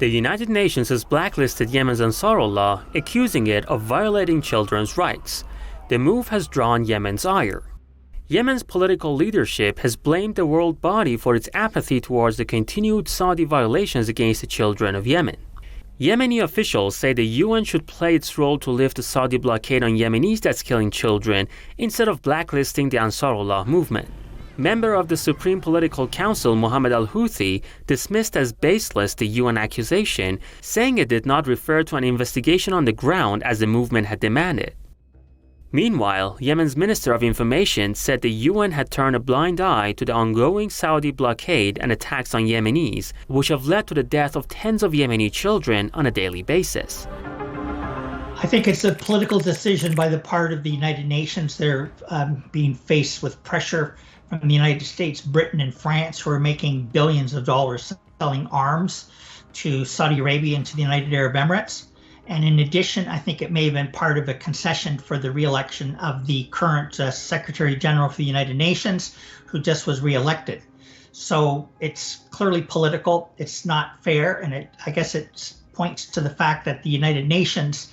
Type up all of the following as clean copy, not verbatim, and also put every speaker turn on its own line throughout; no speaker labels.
The United Nations has blacklisted Yemen's Ansarullah, accusing it of violating children's rights. The move has drawn Yemen's ire. Yemen's political leadership has blamed the world body for its apathy towards the continued Saudi violations against the children of Yemen. Yemeni officials say the UN should play its role to lift the Saudi blockade on Yemenis that's killing children instead of blacklisting the Ansarullah movement. Member of the Supreme Political Council Mohammed al-Houthi dismissed as baseless the UN accusation, saying it did not refer to an investigation on the ground as the movement had demanded. Meanwhile, Yemen's Minister of Information said the UN had turned a blind eye to the ongoing Saudi blockade and attacks on Yemenis, which have led to the death of tens of Yemeni children on a daily basis.
I think it's a political decision by the part of the United Nations. They're being faced with pressure from the United States, Britain, and France, who are making billions of dollars selling arms to Saudi Arabia and to the United Arab Emirates. And in addition, I think it may have been part of a concession for the re-election of the current Secretary General for the United Nations, who just was re-elected. So it's clearly political. It's not fair. And I guess it points to the fact that the United Nations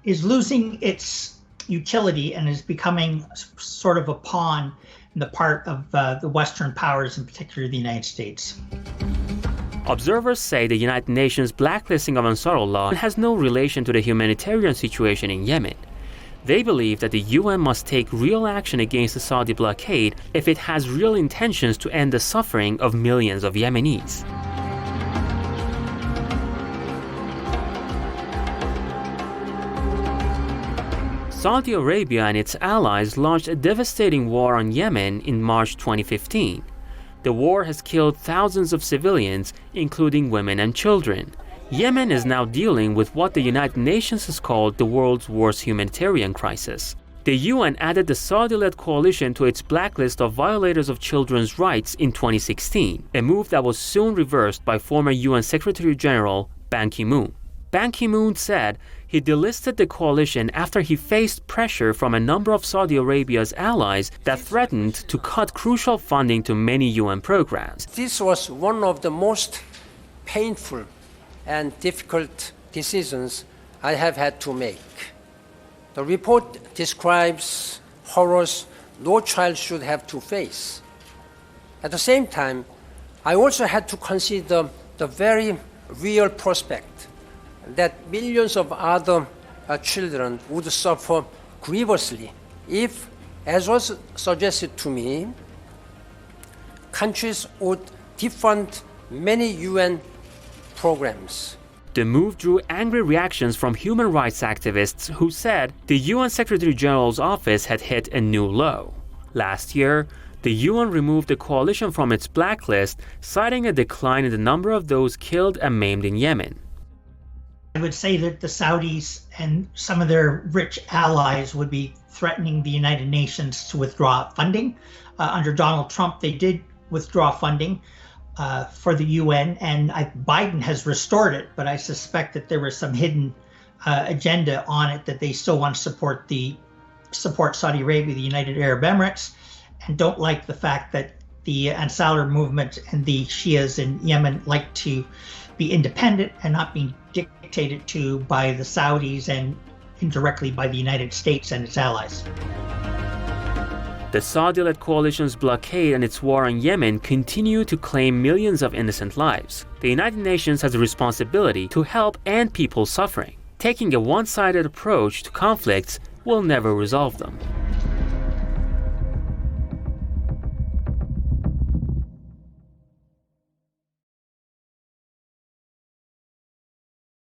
is losing its utility and is becoming sort of a pawn in the part of the Western powers, in particular the United States.
Observers say the United Nations blacklisting of Ansarullah has no relation to the humanitarian situation in Yemen. They believe that the UN must take real action against the Saudi blockade if it has real intentions to end the suffering of millions of Yemenis. Saudi Arabia and its allies launched a devastating war on Yemen in March 2015. The war has killed thousands of civilians, including women and children. Yemen is now dealing with what the United Nations has called the world's worst humanitarian crisis. The UN added the Saudi-led coalition to its blacklist of violators of children's rights in 2016, a move that was soon reversed by former UN Secretary General Ban Ki-moon. Ban Ki-moon said he delisted the coalition after he faced pressure from a number of Saudi Arabia's allies that threatened to cut crucial funding to many UN programs.
This was one of the most painful and difficult decisions I have had to make. The report describes horrors no child should have to face. At the same time, I also had to consider the very real prospect that millions of other children would suffer grievously if, as was suggested to me, countries would defund many UN programs.
The move drew angry reactions from human rights activists who said the UN Secretary General's office had hit a new low. Last year, the UN removed the coalition from its blacklist, citing a decline in the number of those killed and maimed in Yemen.
I would say that the Saudis and some of their rich allies would be threatening the United Nations to withdraw funding. Under Donald Trump, they did withdraw funding for the UN, and Biden has restored it, but I suspect that there was some hidden agenda on it, that they still want to support Saudi Arabia, the United Arab Emirates, and don't like the fact that the Ansarullah movement and the Shias in Yemen like to be independent and not being dictated to by the Saudis and indirectly by the United States and its allies.
The Saudi-led coalition's blockade and its war on Yemen continue to claim millions of innocent lives. The United Nations has a responsibility to help end people's suffering. Taking a one-sided approach to conflicts will never resolve them.